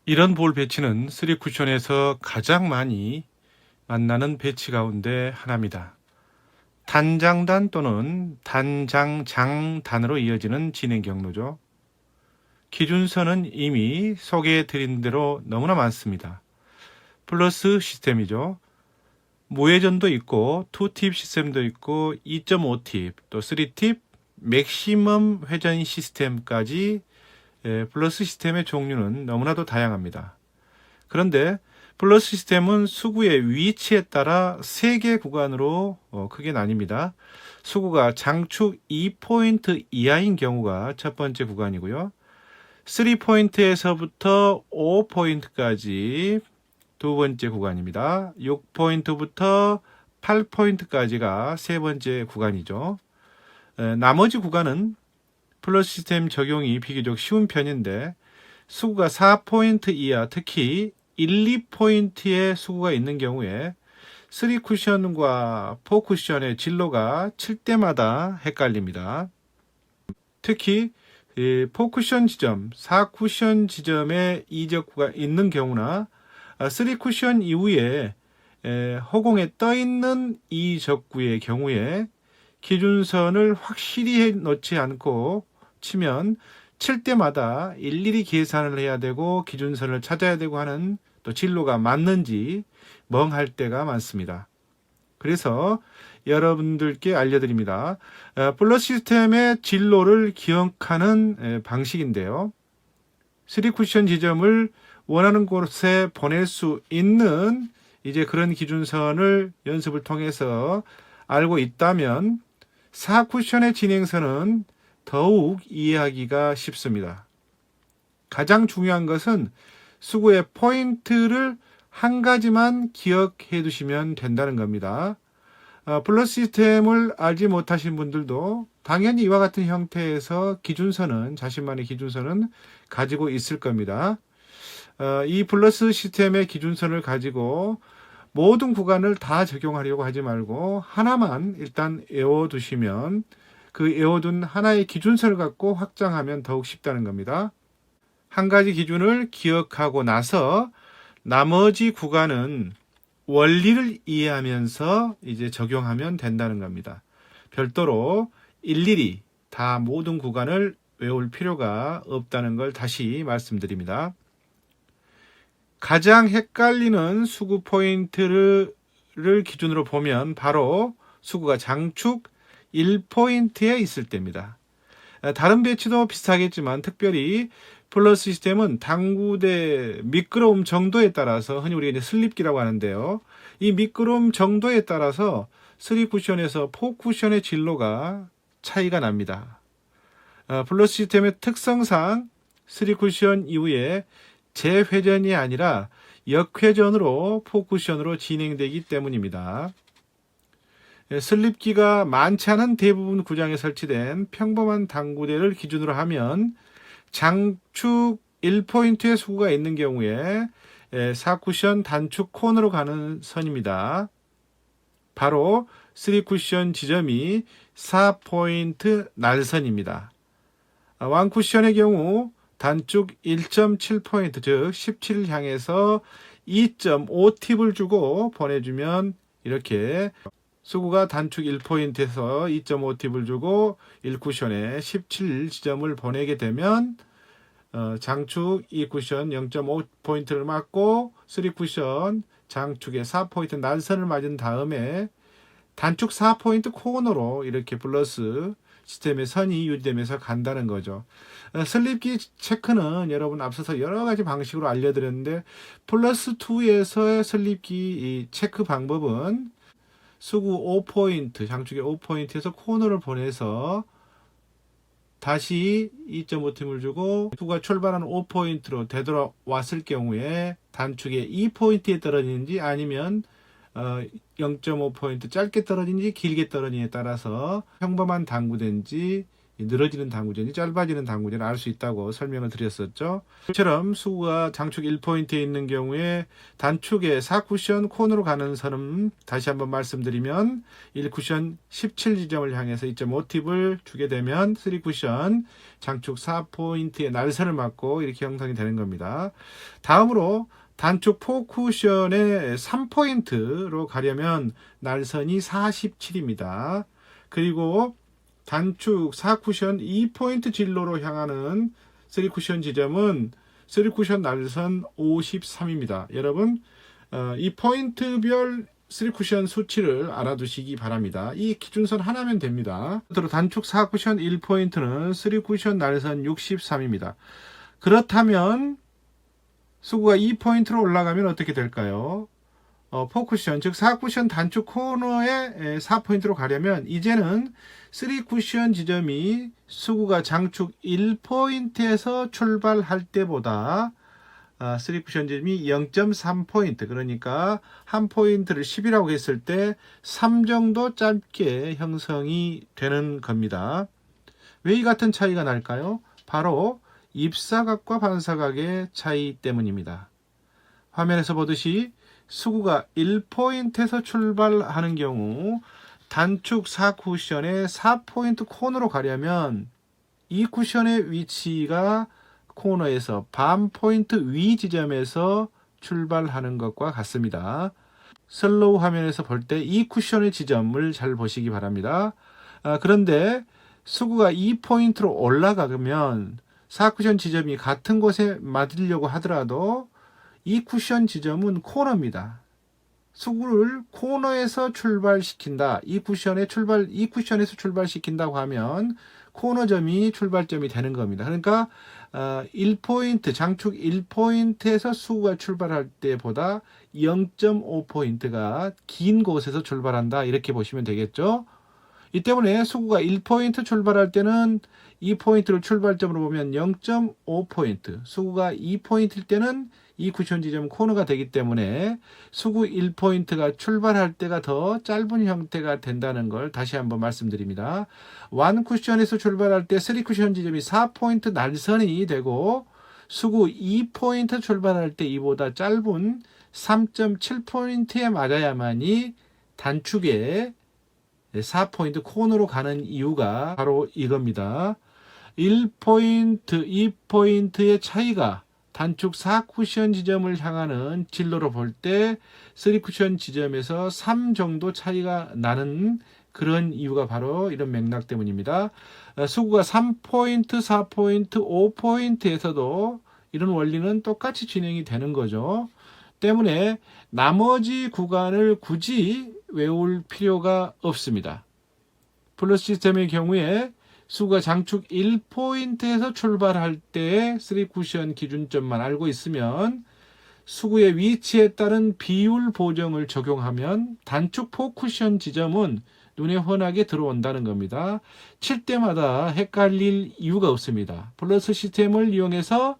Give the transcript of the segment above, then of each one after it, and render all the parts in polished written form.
이런 볼 배치는 3쿠션에서 가장 많이 만나는 배치 가운데 하나입니다. 단장단 또는 단장장단으로 이어지는 진행 경로죠. 기준선은 이미 소개해 드린 대로 너무나 많습니다. 플러스 시스템이죠. 무회전도 있고 2팁 시스템도 있고 2.5팁 또 3팁 맥시멈 회전 시스템까지 플러스 시스템의 종류는 너무나도 다양합니다. 그런데 플러스 시스템은 수구의 위치에 따라 3개 구간으로 크게 나뉩니다. 수구가 장축 2포인트 이하인 경우가 첫 번째 구간이고요. 3포인트에서부터 5포인트까지 두 번째 구간입니다. 6포인트부터 8포인트까지가 세 번째 구간이죠. 나머지 구간은 플러스 시스템 적용이 비교적 쉬운 편인데 수구가 4포인트 이하, 특히 1, 2포인트의 수구가 있는 경우에 3쿠션과 4쿠션의 진로가 칠 때마다 헷갈립니다. 특히 4쿠션 지점, 4쿠션 지점에 이적구가 있는 경우나 3쿠션 이후에 허공에 떠있는 이적구의 경우에 기준선을 확실히 해 놓지 않고 치면 칠 때마다 일일이 계산을 해야 되고 기준선을 찾아야 되고 하는 또 진로가 맞는지 멍할 때가 많습니다. 그래서 여러분들께 알려드립니다. 플러스 시스템의 진로를 기억하는 방식인데요. 3쿠션 지점을 원하는 곳에 보낼 수 있는 이제 그런 기준선을 연습을 통해서 알고 있다면 4쿠션의 진행선은 더욱 이해하기가 쉽습니다. 가장 중요한 것은 수구의 포인트를 한 가지만 기억해 두시면 된다는 겁니다. 플러스 시스템을 알지 못하신 분들도 당연히 이와 같은 형태에서 기준선은 자신만의 기준선은 가지고 있을 겁니다. 이 플러스 시스템의 기준선을 가지고 모든 구간을 다 적용하려고 하지 말고 하나만 일단 외워두시면 그 외워둔 하나의 기준선을 갖고 확장하면 더욱 쉽다는 겁니다. 한 가지 기준을 기억하고 나서 나머지 구간은 원리를 이해하면서 이제 적용하면 된다는 겁니다. 별도로 일일이 다 모든 구간을 외울 필요가 없다는 걸 다시 말씀드립니다. 가장 헷갈리는 수구 포인트를 기준으로 보면 바로 수구가 장축 1포인트에 있을 때입니다. 다른 배치도 비슷하겠지만 특별히 플러스 시스템은 당구대 미끄러움 정도에 따라서 흔히 우리가 이제 슬립기라고 하는데요. 이 미끄러움 정도에 따라서 3쿠션에서 4쿠션의 진로가 차이가 납니다. 플러스 시스템의 특성상 3쿠션 이후에 재회전이 아니라 역회전으로 4쿠션으로 진행되기 때문입니다. 슬립기가 많지 않은 대부분 구장에 설치된 평범한 당구대를 기준으로 하면 장축 1포인트의 수구가 있는 경우에 4쿠션 단축 콘으로 가는 선입니다. 바로 3쿠션 지점이 4포인트 날선입니다. 1쿠션의 경우 단축 1.7포인트 즉 17을 향해서 2.5팁을 주고 보내주면 이렇게 수구가 단축 1포인트에서 2.5팁을 주고 1쿠션에 17 지점을 보내게 되면 장축 2쿠션 0.5포인트를 맞고 3쿠션 장축에 4포인트 난선을 맞은 다음에 단축 4포인트 코너로 이렇게 플러스 시스템의 선이 유지되면서 간다는 거죠. 슬립기 체크는 여러분 앞서서 여러 가지 방식으로 알려드렸는데 플러스 2에서의 슬립기 체크 방법은 수구 5포인트, 장축의 5포인트에서 코너를 보내서 다시 2.5팀을 주고 수구가 출발하는 5포인트로 되돌아왔을 경우에 단축의 2포인트에 떨어지는지 아니면 0.5포인트 짧게 떨어지는지 길게 떨어지는지에 따라서 평범한 당구대인지 늘어지는 당구전이 짧아지는 당구전을 알 수 있다고 설명을 드렸었죠. 이처럼 수구가 장축 1포인트에 있는 경우에 단축에 4쿠션 코너로 가는 선은 다시 한번 말씀드리면 1쿠션 17지점을 향해서 2.5팁을 주게 되면 3쿠션 장축 4포인트의 날선을 맞고 이렇게 형성이 되는 겁니다. 다음으로 단축 4쿠션의 3포인트로 가려면 날선이 47입니다. 그리고 단축 4쿠션 2포인트 진로로 향하는 3쿠션 지점은 3쿠션 날선 53입니다. 여러분 이 포인트별 3쿠션 수치를 알아두시기 바랍니다. 이 기준선 하나면 됩니다. 단축 4쿠션 1포인트는 3쿠션 날선 63입니다. 그렇다면 수구가 2포인트로 올라가면 어떻게 될까요? 4쿠션, 즉 4쿠션 단축 코너에 4포인트로 가려면 이제는 3쿠션 지점이 수구가 장축 1포인트에서 출발할 때보다 3쿠션 지점이 0.3포인트, 그러니까 한 포인트를 10이라고 했을 때 3 정도 짧게 형성이 되는 겁니다. 왜 이 같은 차이가 날까요? 바로 입사각과 반사각의 차이 때문입니다. 화면에서 보듯이 수구가 1포인트에서 출발하는 경우 단축 4쿠션의 4포인트 코너로 가려면 이 쿠션의 위치가 코너에서 반 포인트 위 지점에서 출발하는 것과 같습니다. 슬로우 화면에서 볼 때 이 쿠션의 지점을 잘 보시기 바랍니다. 그런데 수구가 2포인트로 올라가면 4쿠션 지점이 같은 곳에 맞으려고 하더라도 이 쿠션 지점은 코너입니다. 수구를 코너에서 출발시킨다. 이 쿠션에서 출발시킨다고 하면 코너점이 출발점이 되는 겁니다. 그러니까 1포인트, 장축 1포인트에서 수구가 출발할 때보다 0.5포인트가 긴 곳에서 출발한다. 이렇게 보시면 되겠죠. 이 때문에 수구가 1포인트 출발할 때는 2포인트를 출발점으로 보면 0.5포인트, 수구가 2포인트일 때는 이 쿠션 지점 코너가 되기 때문에 수구 1포인트가 출발할 때가 더 짧은 형태가 된다는 걸 다시 한번 말씀드립니다. 1쿠션에서 출발할 때 3쿠션 지점이 4포인트 날선이 되고 수구 2포인트 출발할 때 이보다 짧은 3.7포인트에 맞아야만이 단축에 4포인트 코너로 가는 이유가 바로 이겁니다. 1포인트, 2포인트의 차이가 단축 4쿠션 지점을 향하는 진로로 볼 때 3쿠션 지점에서 3 정도 차이가 나는 그런 이유가 바로 이런 맥락 때문입니다. 수구가 3포인트, 4포인트, 5포인트에서도 이런 원리는 똑같이 진행이 되는 거죠. 때문에 나머지 구간을 굳이 외울 필요가 없습니다. 플러스 시스템의 경우에 수구가 장축 1포인트에서 출발할 때의 3쿠션 기준점만 알고 있으면 수구의 위치에 따른 비율 보정을 적용하면 단축 4쿠션 지점은 눈에 훤하게 들어온다는 겁니다. 칠 때마다 헷갈릴 이유가 없습니다. 플러스 시스템을 이용해서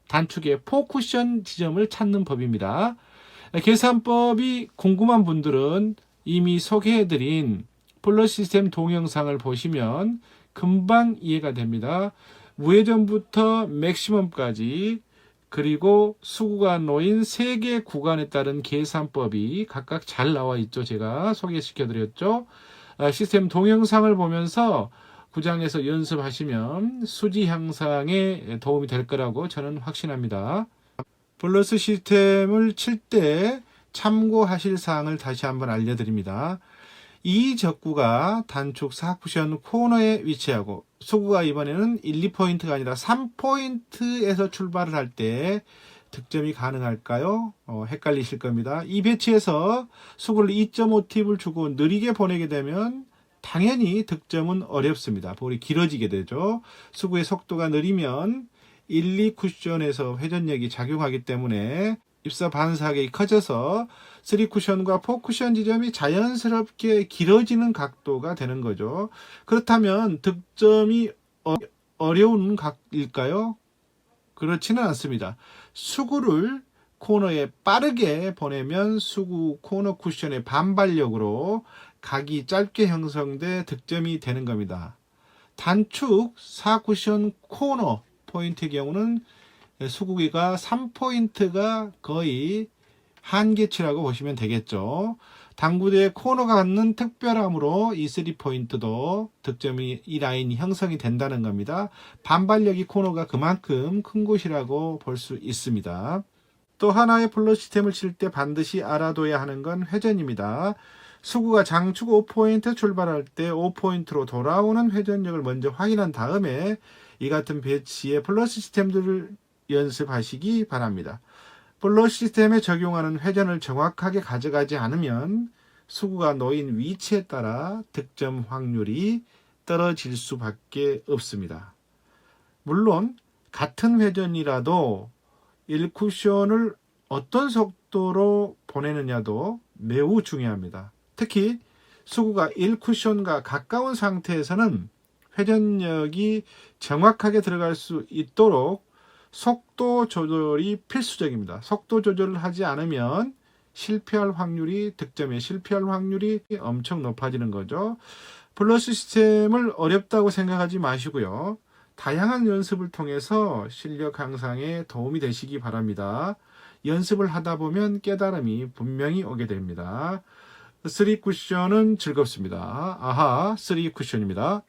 단축의 4쿠션 지점을 찾는 법입니다. 계산법이 궁금한 분들은 이미 소개해드린 플러스 시스템 동영상을 보시면 금방 이해가 됩니다. 우회전부터 맥시멈까지 그리고 수구가 놓인 3개 구간에 따른 계산법이 각각 잘 나와 있죠. 제가 소개시켜 드렸죠. 시스템 동영상을 보면서 구장에서 연습하시면 수지 향상에 도움이 될 거라고 저는 확신합니다. 플러스 시스템을 칠 때 참고하실 사항을 다시 한번 알려드립니다. 이 적구가 단축 4쿠션 코너에 위치하고 수구가 이번에는 1, 2포인트가 아니라 3포인트에서 출발을 할 때 득점이 가능할까요? 헷갈리실 겁니다. 이 배치에서 수구를 2.5팁을 주고 느리게 보내게 되면 당연히 득점은 어렵습니다. 볼이 길어지게 되죠. 수구의 속도가 느리면 1, 2쿠션에서 회전력이 작용하기 때문에 입사 반사각이 커져서 3쿠션과 4쿠션 지점이 자연스럽게 길어지는 각도가 되는 거죠. 그렇다면 득점이 어려운 각일까요? 그렇지는 않습니다. 수구를 코너에 빠르게 보내면 수구 코너 쿠션의 반발력으로 각이 짧게 형성돼 득점이 되는 겁니다. 단축 4쿠션 코너 포인트의 경우는 수구기가 3포인트가 거의 한계치라고 보시면 되겠죠. 당구대의 코너가 갖는 특별함으로 이 3포인트도 득점이 이 라인이 형성이 된다는 겁니다. 반발력이 코너가 그만큼 큰 곳이라고 볼 수 있습니다. 또 하나의 플러 시스템을 칠 때 반드시 알아둬야 하는 건 회전입니다. 수구가 장축 5포인트 출발할 때 5포인트로 돌아오는 회전력을 먼저 확인한 다음에 이 같은 배치의 플러 시스템들을 연습하시기 바랍니다. 플러 시스템에 적용하는 회전을 정확하게 가져가지 않으면 수구가 놓인 위치에 따라 득점 확률이 떨어질 수밖에 없습니다. 물론 같은 회전이라도 1쿠션을 어떤 속도로 보내느냐도 매우 중요합니다. 특히 수구가 1쿠션과 가까운 상태에서는 회전력이 정확하게 들어갈 수 있도록 속도 조절이 필수적입니다. 속도 조절을 하지 않으면 득점에 실패할 확률이 엄청 높아지는 거죠. 플러 시스템을 어렵다고 생각하지 마시고요. 다양한 연습을 통해서 실력 향상에 도움이 되시기 바랍니다. 연습을 하다 보면 깨달음이 분명히 오게 됩니다. 3쿠션은 즐겁습니다. 아하, 3쿠션입니다.